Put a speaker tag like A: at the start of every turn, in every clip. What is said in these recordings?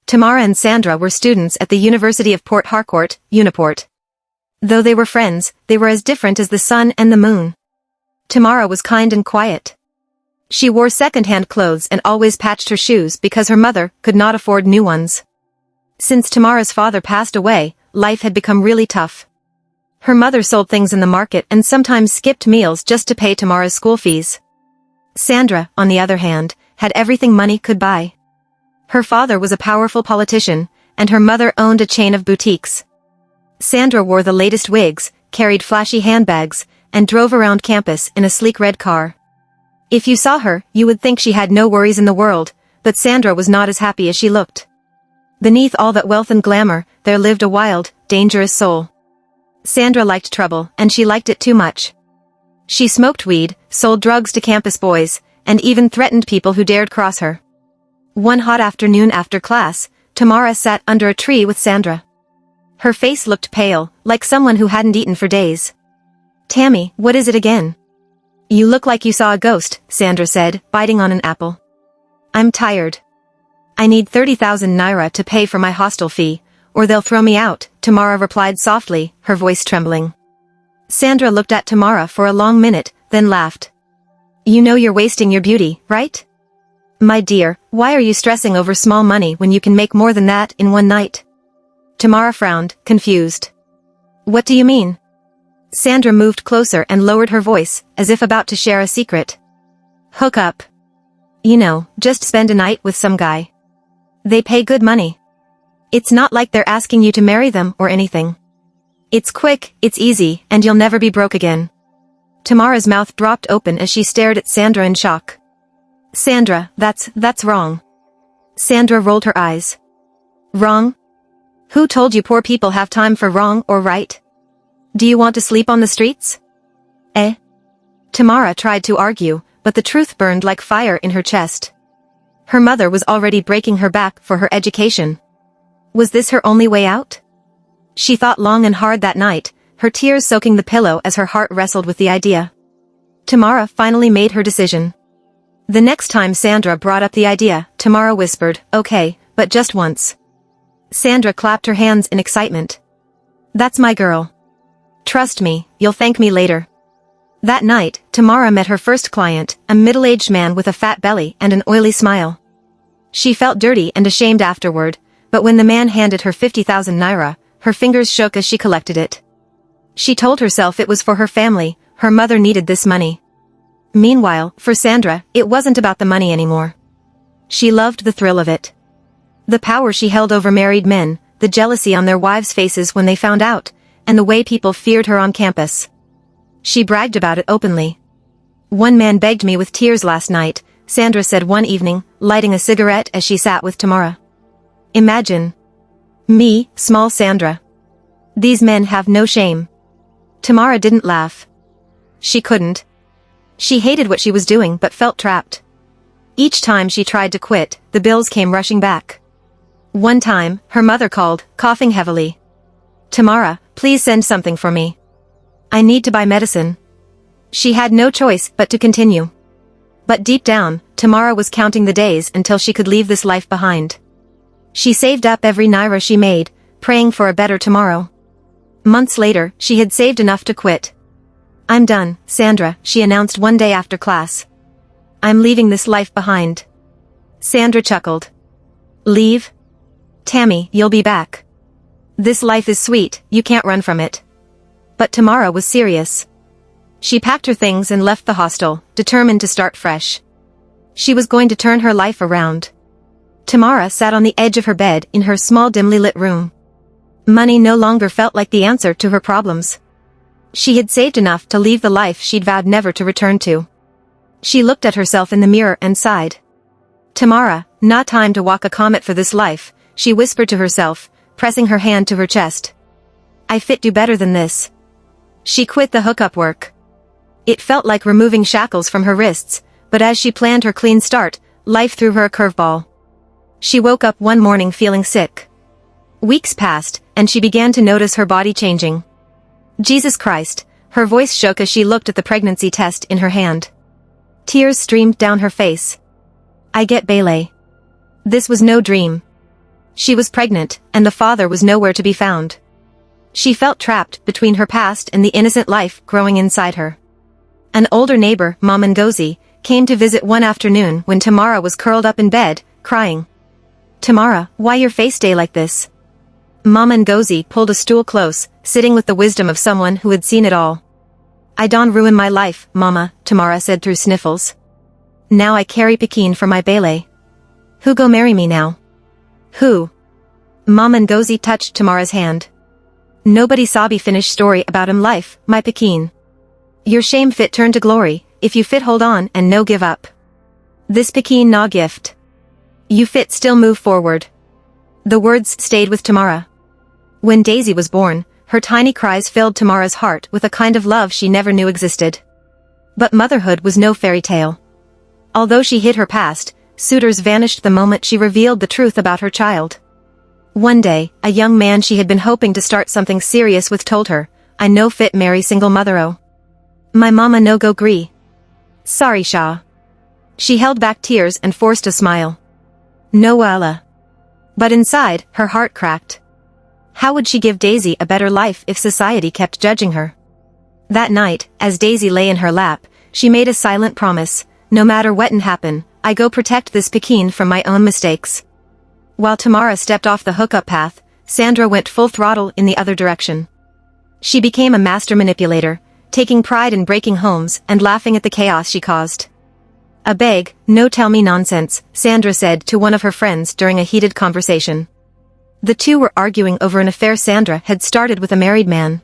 A: Tamara and Sandra were students at the University of Port Harcourt, Uniport. Though they were friends, they were as different as the sun and the moon. Tamara was kind and quiet. She wore second-hand clothes and always patched her shoes because her mother could not afford new ones. Since Tamara's father passed away, life had become really tough. Her mother sold things in the market and sometimes skipped meals just to pay Tamara's school fees. Sandra, on the other hand, had everything money could buy. Her father was a powerful politician, and her mother owned a chain of boutiques. Sandra wore the latest wigs, carried flashy handbags, and drove around campus in a sleek red car. If you saw her, you would think she had no worries in the world, but Sandra was not as happy as she looked. Beneath all that wealth and glamour, there lived a wild, dangerous soul. Sandra liked trouble, and she liked it too much. She smoked weed, sold drugs to campus boys, and even threatened people who dared cross her. One hot afternoon after class, Tamara sat under a tree with Sandra. Her face looked pale, like someone who hadn't eaten for days. "Tammy, what is it again?" "You look like you saw a ghost," Sandra said, biting on an apple. "I'm tired. I need 30,000 naira to pay for my hostel fee, or they'll throw me out," Tamara replied softly, her voice trembling. Sandra looked at Tamara for a long minute, then laughed. "You know you're wasting your beauty, right? My dear, why are you stressing over small money when you can make more than that in one night?" Tamara frowned, confused. "What do you mean?" Sandra moved closer and lowered her voice, as if about to share a secret. "Hook up. You know, just spend a night with some guy. They pay good money. It's not like they're asking you to marry them or anything. It's quick, it's easy, and you'll never be broke again." Tamara's mouth dropped open as she stared at Sandra in shock. "Sandra, that's wrong." Sandra rolled her eyes. "Wrong? Who told you poor people have time for wrong or right? Do you want to sleep on the streets?" Tamara tried to argue, but the truth burned like fire in her chest. Her mother was already breaking her back for her education. Was this her only way out? She thought long and hard that night, her tears soaking the pillow as her heart wrestled with the idea. Tamara finally made her decision. The next time Sandra brought up the idea, Tamara whispered, "Okay, but just once." Sandra clapped her hands in excitement. "That's my girl. Trust me, you'll thank me later." That night, Tamara met her first client, a middle-aged man with a fat belly and an oily smile. She felt dirty and ashamed afterward, but when the man handed her 50,000 naira, her fingers shook as she collected it. She told herself it was for her family, her mother needed this money. Meanwhile, for Sandra, it wasn't about the money anymore. She loved the thrill of it. The power she held over married men, the jealousy on their wives' faces when they found out, and the way people feared her on campus. She bragged about it openly. "One man begged me with tears last night," Sandra said one evening, lighting a cigarette as she sat with Tamara. "Imagine. Me, small Sandra. These men have no shame." Tamara didn't laugh. She couldn't. She hated what she was doing but felt trapped. Each time she tried to quit, the bills came rushing back. One time, her mother called, coughing heavily. "Tamara, please send something for me. I need to buy medicine." She had no choice but to continue. But deep down, Tamara was counting the days until she could leave this life behind. She saved up every naira she made, praying for a better tomorrow. Months later, she had saved enough to quit. "I'm done, Sandra," she announced one day after class. "I'm leaving this life behind." Sandra chuckled. "Leave? Tammy, you'll be back. This life is sweet, you can't run from it." But Tamara was serious. She packed her things and left the hostel, determined to start fresh. She was going to turn her life around. Tamara sat on the edge of her bed in her small dimly lit room. Money no longer felt like the answer to her problems. She had saved enough to leave the life she'd vowed never to return to. She looked at herself in the mirror and sighed. "Tamara, not time to walk a comet for this life," she whispered to herself, pressing her hand to her chest. "I fit do better than this." She quit the hookup work. It felt like removing shackles from her wrists, but as she planned her clean start, life threw her a curveball. She woke up one morning feeling sick. Weeks passed, and she began to notice her body changing. Jesus Christ, her voice shook as she looked at the pregnancy test in her hand. Tears streamed down her face. "I get Bele. This was no dream." She was pregnant, and the father was nowhere to be found. She felt trapped between her past and the innocent life growing inside her. An older neighbor, Mama Ngozi, came to visit one afternoon when Tamara was curled up in bed, crying. "Tamara, why your face day like this?" Mama Ngozi pulled a stool close, sitting with the wisdom of someone who had seen it all. "I don't ruin my life, Mama," Tamara said through sniffles. "Now I carry Pekin for my bele. Who go marry me now?" "Who?" Mama Ngozi touched Tamara's hand. "Nobody sabi finish story about him life, my Pekin. Your shame fit turn to glory, if you fit hold on and no give up. This Pekin na gift. You fit still move forward." The words stayed with Tamara. When Daisy was born, her tiny cries filled Tamara's heart with a kind of love she never knew existed. But motherhood was no fairy tale. Although she hid her past, suitors vanished the moment she revealed the truth about her child. One day, a young man she had been hoping to start something serious with told her, "I no fit marry single mother-o. My mama no go gree. Sorry, Sha." She held back tears and forced a smile. "No wala." But inside, her heart cracked. How would she give Daisy a better life if society kept judging her? That night, as Daisy lay in her lap, she made a silent promise, "No matter what'n happen, I go protect this Pekin from my own mistakes." While Tamara stepped off the hookup path, Sandra went full throttle in the other direction. She became a master manipulator, taking pride in breaking homes and laughing at the chaos she caused. "A beg, no tell me nonsense," Sandra said to one of her friends during a heated conversation. The two were arguing over an affair Sandra had started with a married man.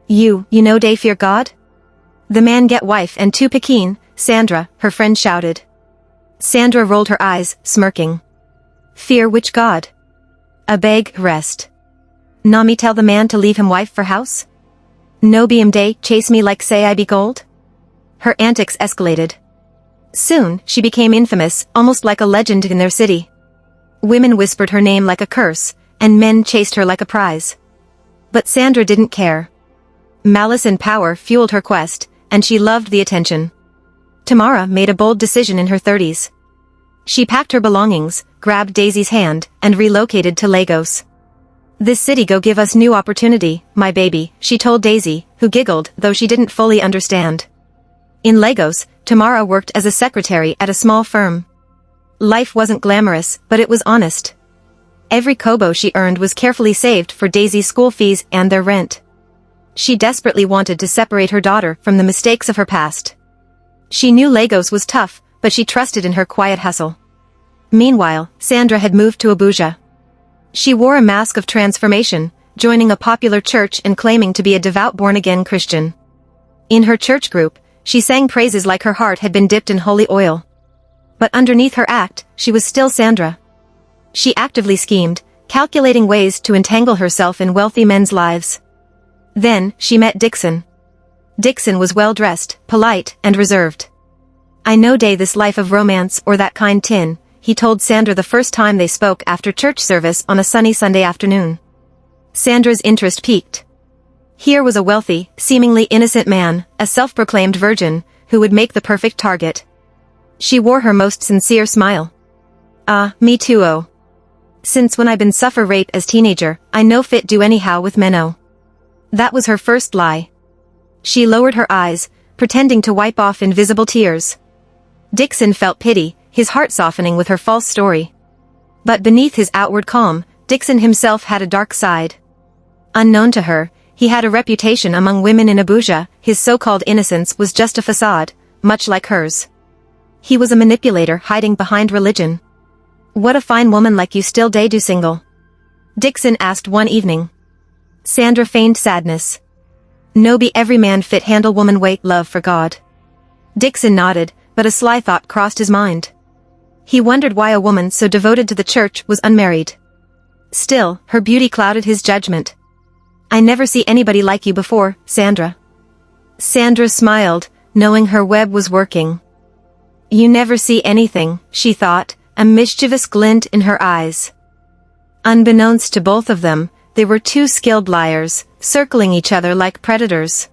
A: You know they fear God? The man get wife and 2 Pekin, Sandra," her friend shouted. Sandra rolled her eyes, smirking. "Fear which God? A beg, rest. Na me tell the man to leave him wife for house? No be him day chase me like say I be gold?" Her antics escalated. Soon, she became infamous, almost like a legend in their city. Women whispered her name like a curse, and men chased her like a prize. But Sandra didn't care. Malice and power fueled her quest, and she loved the attention. Tamara made a bold decision in her 30s. She packed her belongings, grabbed Daisy's hand, and relocated to Lagos. "This city go give us new opportunity, my baby," she told Daisy, who giggled, though she didn't fully understand. In Lagos, Tamara worked as a secretary at a small firm. Life wasn't glamorous, but it was honest. Every kobo she earned was carefully saved for Daisy's school fees and their rent. She desperately wanted to separate her daughter from the mistakes of her past. She knew Lagos was tough, but she trusted in her quiet hustle. Meanwhile, Sandra had moved to Abuja. She wore a mask of transformation, joining a popular church and claiming to be a devout born-again Christian. In her church group, she sang praises like her heart had been dipped in holy oil. But underneath her act, she was still Sandra. She actively schemed, calculating ways to entangle herself in wealthy men's lives. Then, she met Dixon. Dixon was well-dressed, polite, and reserved. "I no day this life of romance or that kind tin," he told Sandra the first time they spoke after church service on a sunny Sunday afternoon. Sandra's interest piqued. Here was a wealthy, seemingly innocent man, a self-proclaimed virgin, who would make the perfect target. She wore her most sincere smile. Me too-o. Since when I been suffer rape as teenager, I no fit do anyhow with men-o." That was her first lie. She lowered her eyes, pretending to wipe off invisible tears. Dixon felt pity, his heart softening with her false story. But beneath his outward calm, Dixon himself had a dark side. Unknown to her, he had a reputation among women in Abuja. His so-called innocence was just a facade, much like hers. He was a manipulator hiding behind religion. "What a fine woman like you still day do single?" Dixon asked one evening. Sandra feigned sadness. "No be every man fit handle woman wait love for God." Dixon nodded, but a sly thought crossed his mind. He wondered why a woman so devoted to the church was unmarried. Still, her beauty clouded his judgment. "I never see anybody like you before, Sandra." Sandra smiled, knowing her web was working. "You never see anything," she thought, a mischievous glint in her eyes. Unbeknownst to both of them, they were two skilled liars, circling each other like predators.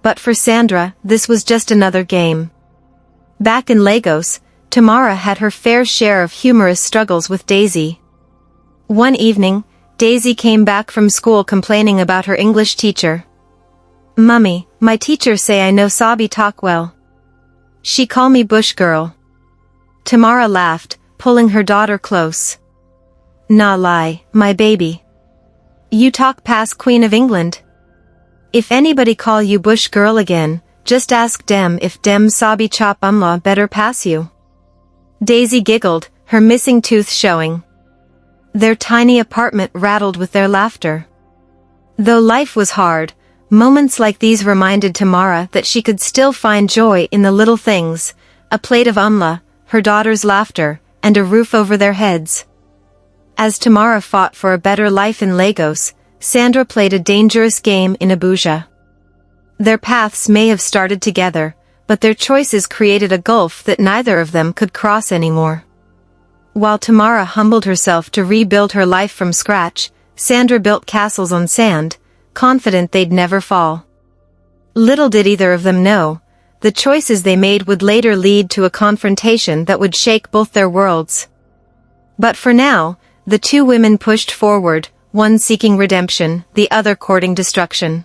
A: But for Sandra, this was just another game. Back in Lagos, Tamara had her fair share of humorous struggles with Daisy. One evening, Daisy came back from school complaining about her English teacher. "Mummy, my teacher say I no sabi talk well. She call me bush girl." Tamara laughed, pulling her daughter close. "Nah lie, my baby. You talk past Queen of England. If anybody call you bush girl again, just ask dem if dem sabi chop better pass you." Daisy giggled, her missing tooth showing. Their tiny apartment rattled with their laughter. Though life was hard, moments like these reminded Tamara that she could still find joy in the little things, a plate of her daughter's laughter, and a roof over their heads. As Tamara fought for a better life in Lagos, Sandra played a dangerous game in Abuja. Their paths may have started together, but their choices created a gulf that neither of them could cross anymore. While Tamara humbled herself to rebuild her life from scratch, Sandra built castles on sand, confident they'd never fall. Little did either of them know, the choices they made would later lead to a confrontation that would shake both their worlds. But for now, the two women pushed forward, one seeking redemption, the other courting destruction.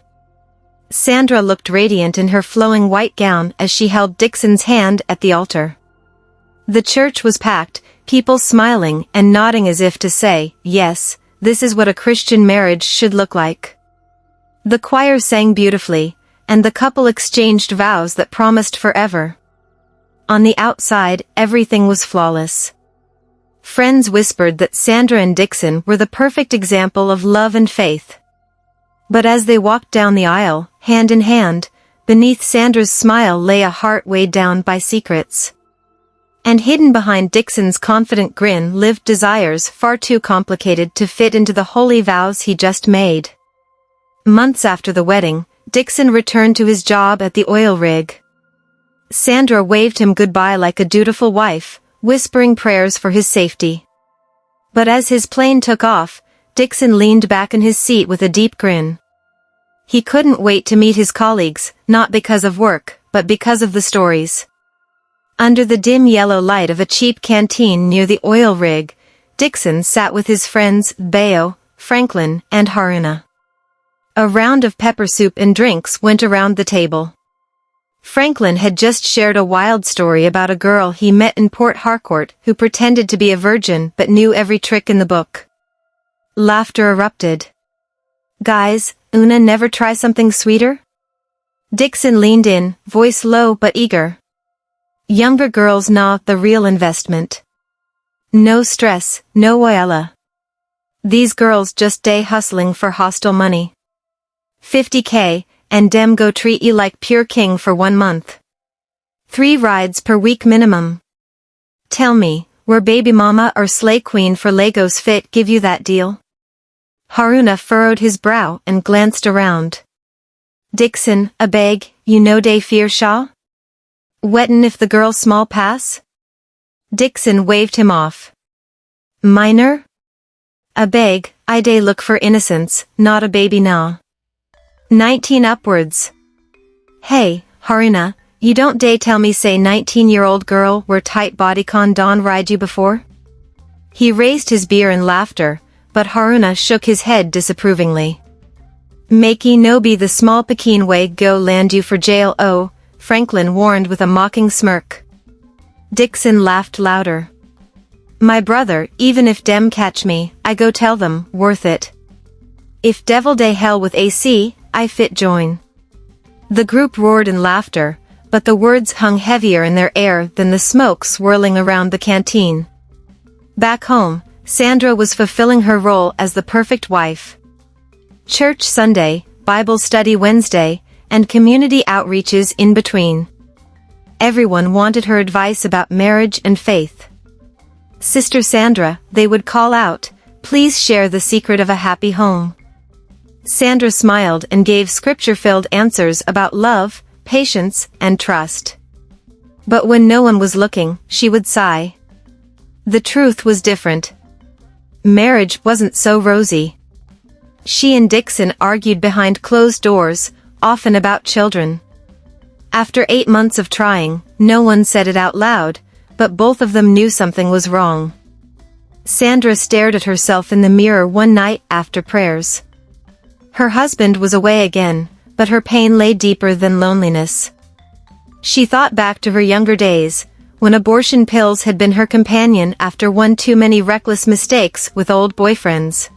A: Sandra looked radiant in her flowing white gown as she held Dixon's hand at the altar. The church was packed, people smiling and nodding as if to say, "Yes, this is what a Christian marriage should look like." The choir sang beautifully, and the couple exchanged vows that promised forever. On the outside, everything was flawless. Friends whispered that Sandra and Dixon were the perfect example of love and faith. But as they walked down the aisle, hand in hand, beneath Sandra's smile lay a heart weighed down by secrets. And hidden behind Dixon's confident grin lived desires far too complicated to fit into the holy vows he just made. Months after the wedding, Dixon returned to his job at the oil rig. Sandra waved him goodbye like a dutiful wife, whispering prayers for his safety. But as his plane took off, Dixon leaned back in his seat with a deep grin. He couldn't wait to meet his colleagues, not because of work, but because of the stories. Under the dim yellow light of a cheap canteen near the oil rig, Dixon sat with his friends Bayo, Franklin, and Haruna. A round of pepper soup and drinks went around the table. Franklin had just shared a wild story about a girl he met in Port Harcourt who pretended to be a virgin but knew every trick in the book. Laughter erupted. "Guys, Una never try something sweeter?" Dixon leaned in, voice low but eager. "Younger girls nah, the real investment. No stress, no oila. These girls just day hustling for hostel money. 50K, and dem go treat you like pure king for 1 month. 3 rides per week minimum. Tell me, were baby mama or slay queen for Lagos fit give you that deal?" Haruna furrowed his brow and glanced around. "Dixon, a beg, you know dey fear Shaw? Wetin if the girl small pass?" Dixon waved him off. "Minor? A beg, I dey look for innocence, not a baby nah. 19 upwards. Hey, Haruna, you don't dey tell me say 19-year-old girl were tight bodycon don ride you before?" He raised his beer in laughter, but Haruna shook his head disapprovingly. "Makey no be the small Pekin way go land you for jail oh," Franklin warned with a mocking smirk. Dixon laughed louder. "My brother, even if dem catch me, I go tell them, worth it. If devil day hell with AC, I fit join." The group roared in laughter, but the words hung heavier in their air than the smoke swirling around the canteen. Back home, Sandra was fulfilling her role as the perfect wife. Church Sunday, Bible study Wednesday, and community outreaches in between. Everyone wanted her advice about marriage and faith. "Sister Sandra," they would call out, "please share the secret of a happy home." Sandra smiled and gave scripture-filled answers about love, patience, and trust. But when no one was looking, she would sigh. The truth was different. Marriage wasn't so rosy. She and Dixon argued behind closed doors, often about children. After 8 months of trying, no one said it out loud, but both of them knew something was wrong. Sandra stared at herself in the mirror one night after prayers. Her husband was away again, but her pain lay deeper than loneliness. She thought back to her younger days, when abortion pills had been her companion after one too many reckless mistakes with old boyfriends.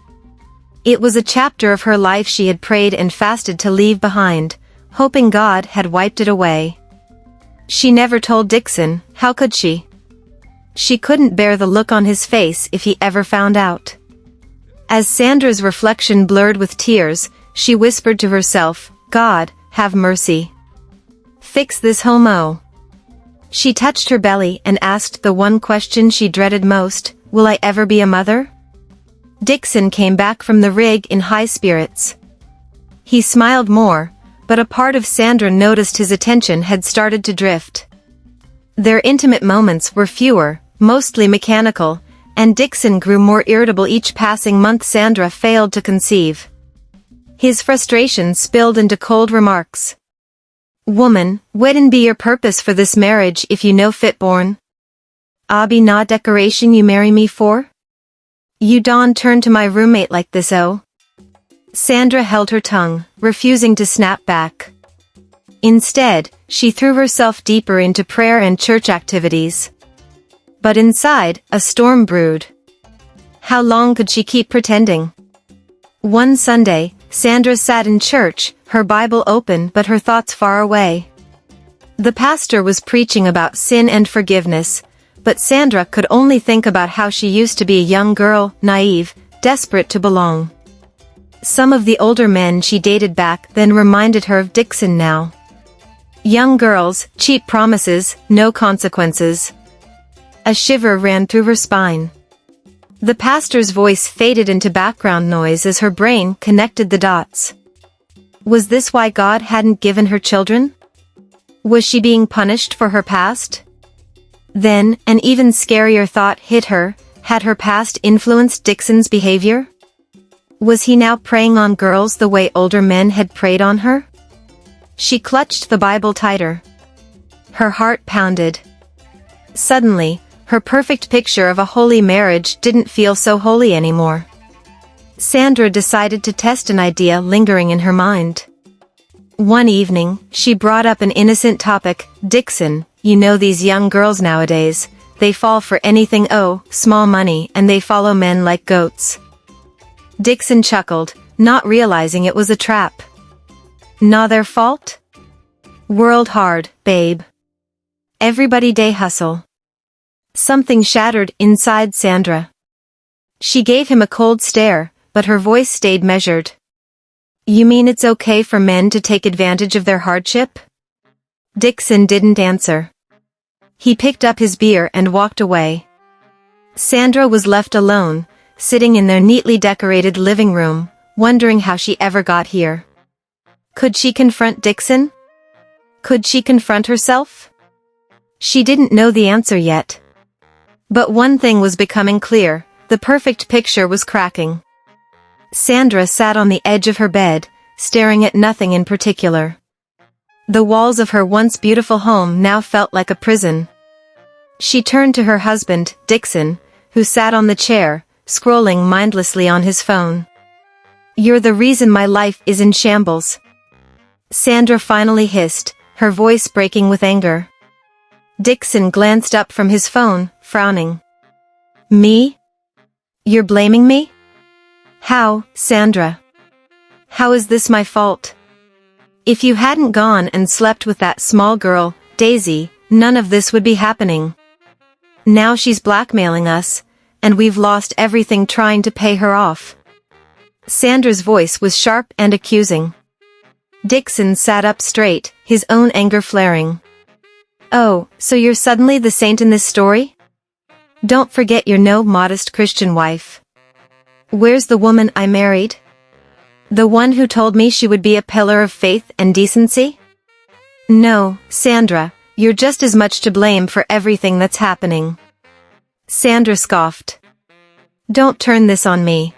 A: It was a chapter of her life she had prayed and fasted to leave behind, hoping God had wiped it away. She never told Dixon, how could she? She couldn't bear the look on his face if he ever found out. As Sandra's reflection blurred with tears, she whispered to herself, God, have mercy. Fix this homo. She touched her belly and asked the one question she dreaded most, will I ever be a mother? Dixon came back from the rig in high spirits. He smiled more, but a part of Sandra noticed his attention had started to drift. Their intimate moments were fewer, mostly mechanical, and Dixon grew more irritable each passing month Sandra failed to conceive. His frustration spilled into cold remarks. Woman, what'd be your purpose for this marriage if you no fit born? Abi na decoration you marry me for? You don't turn to my roommate like this oh? Sandra held her tongue, refusing to snap back. Instead, she threw herself deeper into prayer and church activities. But inside, a storm brewed. How long could she keep pretending? One Sunday, Sandra sat in church, her Bible open but her thoughts far away. The pastor was preaching about sin and forgiveness, but Sandra could only think about how she used to be a young girl, naive, desperate to belong. Some of the older men she dated back then reminded her of Dixon now. Young girls, cheap promises, no consequences. A shiver ran through her spine. The pastor's voice faded into background noise as her brain connected the dots. Was this why God hadn't given her children? Was she being punished for her past? Then, an even scarier thought hit her, had her past influenced Dixon's behavior? Was he now preying on girls the way older men had preyed on her? She clutched the Bible tighter. Her heart pounded. Suddenly, her perfect picture of a holy marriage didn't feel so holy anymore. Sandra decided to test an idea lingering in her mind. One evening, she brought up an innocent topic, Dixon, you know these young girls nowadays, they fall for anything small money and they follow men like goats. Dixon chuckled, not realizing it was a trap. Not their fault? World hard, babe. Everybody day hustle. Something shattered inside Sandra. She gave him a cold stare, but her voice stayed measured. You mean it's okay for men to take advantage of their hardship? Dixon didn't answer. He picked up his beer and walked away. Sandra was left alone, sitting in their neatly decorated living room, wondering how she ever got here. Could she confront Dixon? Could she confront herself? She didn't know the answer yet. But one thing was becoming clear, the perfect picture was cracking. Sandra sat on the edge of her bed, staring at nothing in particular. The walls of her once beautiful home now felt like a prison. She turned to her husband, Dixon, who sat on the chair, scrolling mindlessly on his phone. You're the reason my life is in shambles. Sandra finally hissed, her voice breaking with anger. Dixon glanced up from his phone, frowning. Me? You're blaming me? How, Sandra? How is this my fault? If you hadn't gone and slept with that small girl, Daisy, none of this would be happening. Now she's blackmailing us, and we've lost everything trying to pay her off. Sandra's voice was sharp and accusing. Dixon sat up straight, his own anger flaring. Oh, so you're suddenly the saint in this story? Don't forget you're no modest Christian wife. Where's the woman I married? The one who told me she would be a pillar of faith and decency? No, Sandra, you're just as much to blame for everything that's happening. Sandra scoffed. Don't turn this on me.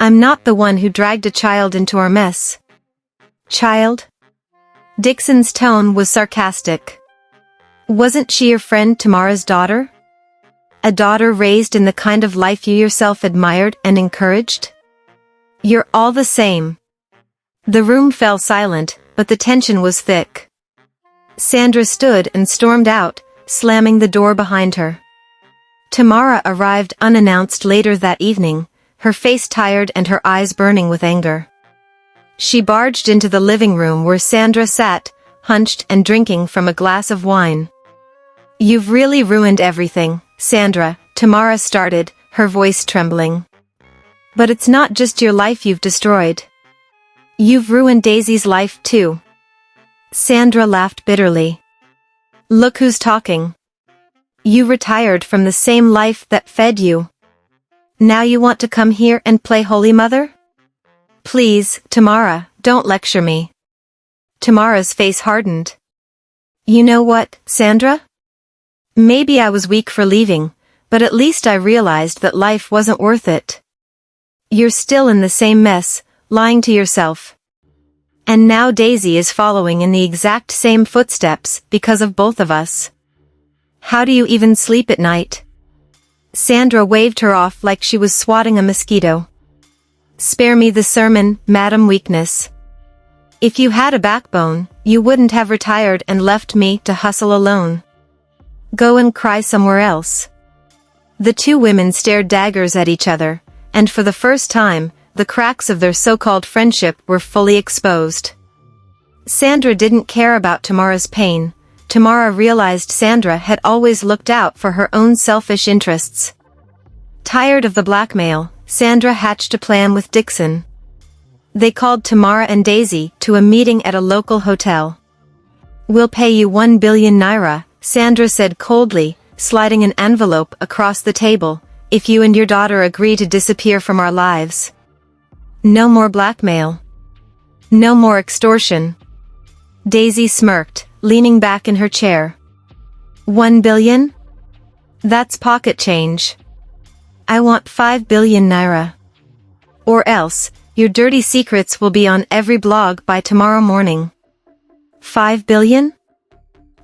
A: I'm not the one who dragged a child into our mess. Child? Dixon's tone was sarcastic. Wasn't she your friend Tamara's daughter? A daughter raised in the kind of life you yourself admired and encouraged? You're all the same. The room fell silent, but the tension was thick. Sandra stood and stormed out, slamming the door behind her. Tamara arrived unannounced later that evening, her face tired and her eyes burning with anger. She barged into the living room where Sandra sat, hunched and drinking from a glass of wine. "You've really ruined everything, Sandra," Tamara started, her voice trembling. "But it's not just your life you've destroyed. You've ruined Daisy's life too." Sandra laughed bitterly. "Look who's talking. You retired from the same life that fed you. Now you want to come here and play Holy Mother? Please, Tamara, don't lecture me." Tamara's face hardened. "You know what, Sandra? Maybe I was weak for leaving, but at least I realized that life wasn't worth it. You're still in the same mess, lying to yourself. And now Daisy is following in the exact same footsteps because of both of us. How do you even sleep at night?" Sandra waved her off like she was swatting a mosquito. "Spare me the sermon, Madam Weakness. If you had a backbone, you wouldn't have retired and left me to hustle alone. Go and cry somewhere else." The two women stared daggers at each other, and for the first time, the cracks of their so-called friendship were fully exposed. Sandra didn't care about Tamara's pain. Tamara realized Sandra had always looked out for her own selfish interests. Tired of the blackmail, Sandra hatched a plan with Dixon. They called Tamara and Daisy to a meeting at a local hotel. "We'll pay you 1 billion naira, Sandra said coldly, sliding an envelope across the table, "if you and your daughter agree to disappear from our lives. No more blackmail. No more extortion." Daisy smirked, leaning back in her chair. 1 billion? That's pocket change. I want 5 billion naira. Or else, your dirty secrets will be on every blog by tomorrow morning. 5 billion?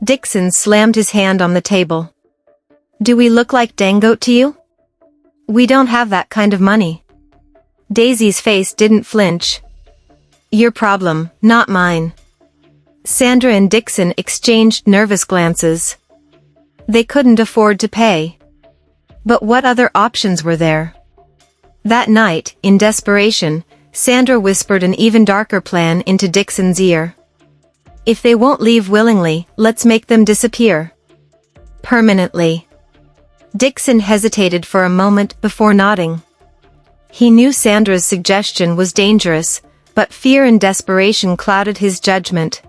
A: Dixon slammed his hand on the table. "Do we look like dangote to you? We don't have that kind of money." Daisy's face didn't flinch. "Your problem, not mine." Sandra and Dixon exchanged nervous glances. They couldn't afford to pay. But what other options were there? That night, in desperation, Sandra whispered an even darker plan into Dixon's ear. "If they won't leave willingly, let's make them disappear. Permanently." Dixon hesitated for a moment before nodding. He knew Sandra's suggestion was dangerous, but fear and desperation clouded his judgment.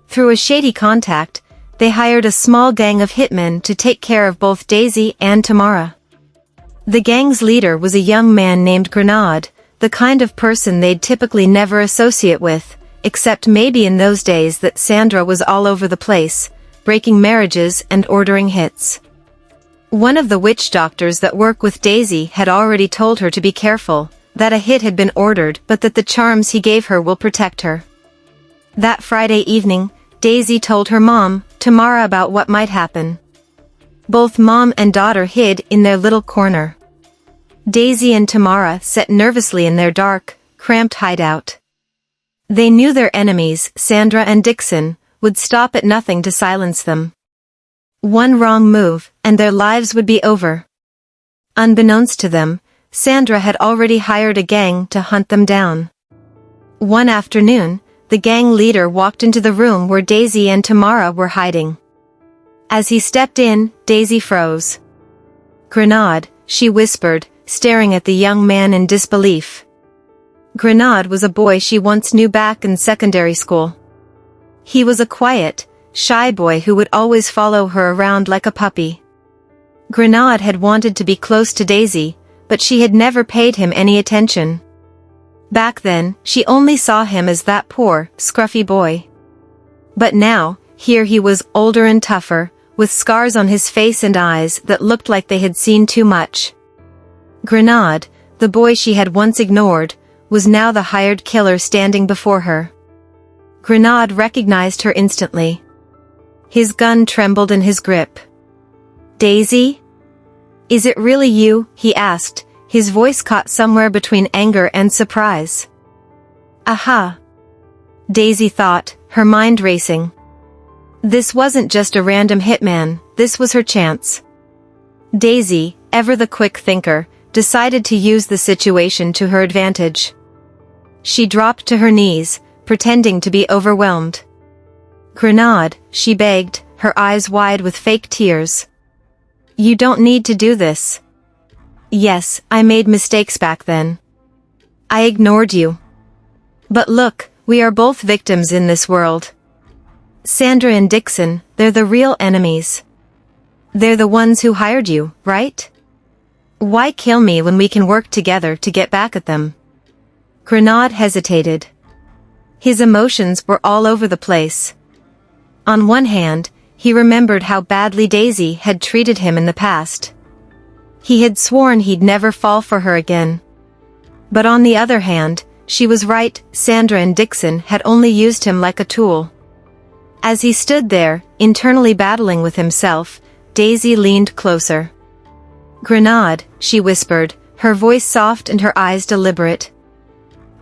A: Through a shady contact, they hired a small gang of hitmen to take care of both Daisy and Tamara. The gang's leader was a young man named Grenade, the kind of person they'd typically never associate with, except maybe in those days that Sandra was all over the place, breaking marriages and ordering hits. One of the witch doctors that work with Daisy had already told her to be careful, that a hit had been ordered but that the charms he gave her will protect her. That Friday evening, Daisy told her mom, Tamara, about what might happen. Both mom and daughter hid in their little corner. Daisy and Tamara sat nervously in their dark, cramped hideout. They knew their enemies, Sandra and Dixon, would stop at nothing to silence them. One wrong move, and their lives would be over. Unbeknownst to them, Sandra had already hired a gang to hunt them down. One afternoon, the gang leader walked into the room where Daisy and Tamara were hiding. As he stepped in, Daisy froze. "Grenade," she whispered, staring at the young man in disbelief. Grenade was a boy she once knew back in secondary school. He was a quiet, shy boy who would always follow her around like a puppy. Grenade had wanted to be close to Daisy, but she had never paid him any attention. Back then, she only saw him as that poor, scruffy boy. But now, here he was, older and tougher, with scars on his face and eyes that looked like they had seen too much. Grenade, the boy she had once ignored, was now the hired killer standing before her. Grenade recognized her instantly. His gun trembled in his grip. "Daisy?" Is it really you? He asked, his voice caught somewhere between anger and surprise. Aha! Daisy thought, her mind racing. This wasn't just a random hitman, this was her chance. Daisy, ever the quick thinker, decided to use the situation to her advantage. She dropped to her knees, pretending to be overwhelmed. Grenade, she begged, her eyes wide with fake tears. You don't need to do this. Yes, I made mistakes back then. I ignored you. But look, we are both victims in this world. Sandra and Dixon, they're the real enemies. They're the ones who hired you, right? Why kill me when we can work together to get back at them? Grenade hesitated. His emotions were all over the place. On one hand, he remembered how badly Daisy had treated him in the past. He had sworn he'd never fall for her again. But on the other hand, she was right, Sandra and Dixon had only used him like a tool. As he stood there, internally battling with himself, Daisy leaned closer. Grenade, she whispered, her voice soft and her eyes deliberate.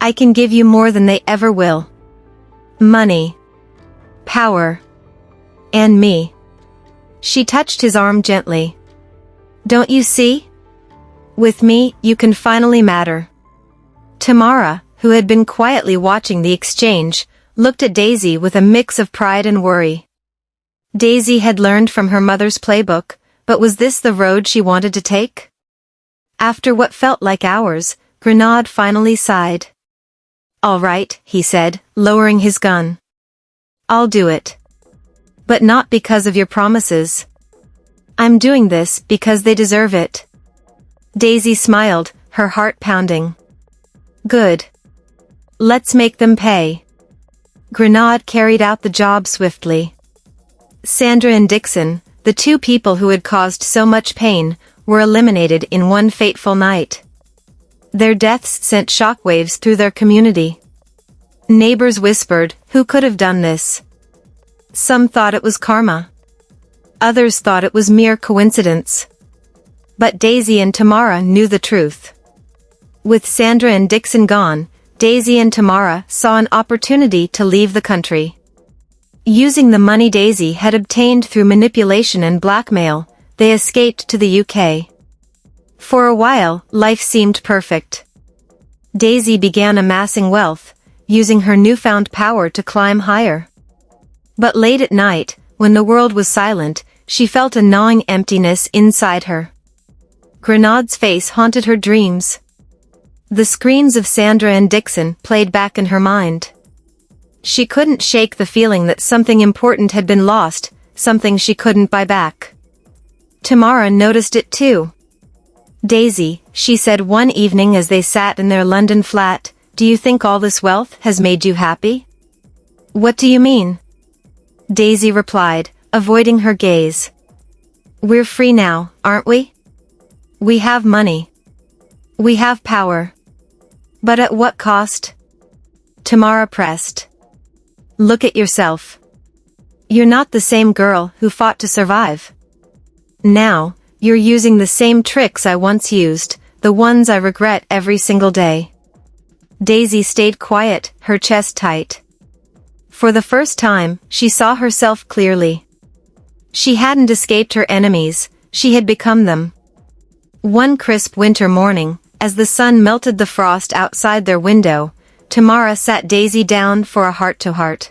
A: I can give you more than they ever will. Money. Power. And me. She touched his arm gently. Don't you see? With me, you can finally matter. Tamara, who had been quietly watching the exchange, looked at Daisy with a mix of pride and worry. Daisy had learned from her mother's playbook, but was this the road she wanted to take? After what felt like hours, Grenade finally sighed. All right, he said, lowering his gun. I'll do it. But not because of your promises. I'm doing this because they deserve it. Daisy smiled, her heart pounding. Good. Let's make them pay. Grenade carried out the job swiftly. Sandra and Dixon, the two people who had caused so much pain, were eliminated in one fateful night. Their deaths sent shockwaves through their community. Neighbors whispered, who could have done this? Some thought it was karma. Others thought it was mere coincidence. But Daisy and Tamara knew the truth. With Sandra and Dixon gone, Daisy and Tamara saw an opportunity to leave the country. Using the money Daisy had obtained through manipulation and blackmail, they escaped to the UK. For a while, life seemed perfect. Daisy began amassing wealth, using her newfound power to climb higher. But late at night, when the world was silent, she felt a gnawing emptiness inside her. Grenade's face haunted her dreams. The screams of Sandra and Dixon played back in her mind. She couldn't shake the feeling that something important had been lost, something she couldn't buy back. Tamara noticed it too. Daisy, she said one evening as they sat in their London flat, do you think all this wealth has made you happy? What do you mean? Daisy replied, avoiding her gaze. We're free now, aren't we? We have money. We have power. But at what cost? Tamara pressed. Look at yourself. You're not the same girl who fought to survive. Now, you're using the same tricks I once used, the ones I regret every single day. Daisy stayed quiet, her chest tight. For the first time, she saw herself clearly. She hadn't escaped her enemies, she had become them. One crisp winter morning, as the sun melted the frost outside their window, Tamara sat Daisy down for a heart-to-heart.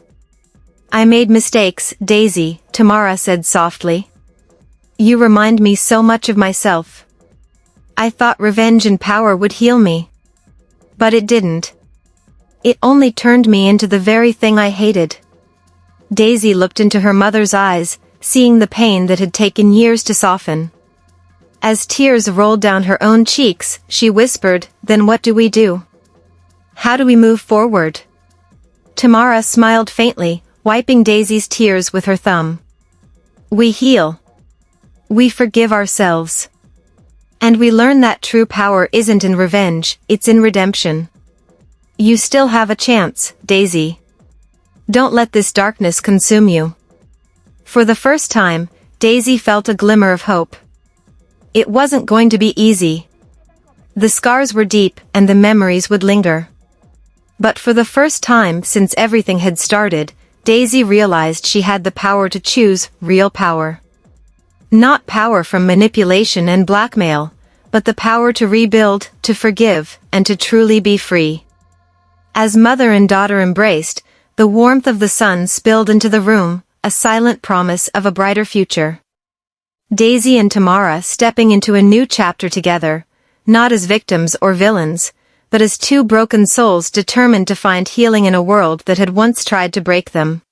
A: I made mistakes, Daisy, Tamara said softly. You remind me so much of myself. I thought revenge and power would heal me. But it didn't. It only turned me into the very thing I hated. Daisy looked into her mother's eyes, seeing the pain that had taken years to soften. As tears rolled down her own cheeks, she whispered, then what do we do? How do we move forward? Tamara smiled faintly, wiping Daisy's tears with her thumb. We heal. We forgive ourselves. And we learn that true power isn't in revenge, it's in redemption. You still have a chance, Daisy. Don't let this darkness consume you. For the first time, Daisy felt a glimmer of hope. It wasn't going to be easy. The scars were deep and the memories would linger. But for the first time since everything had started, Daisy realized she had the power to choose real power. Not power from manipulation and blackmail, but the power to rebuild, to forgive, and to truly be free. As mother and daughter embraced, the warmth of the sun spilled into the room, a silent promise of a brighter future. Daisy and Tamara stepping into a new chapter together, not as victims or villains, but as two broken souls determined to find healing in a world that had once tried to break them.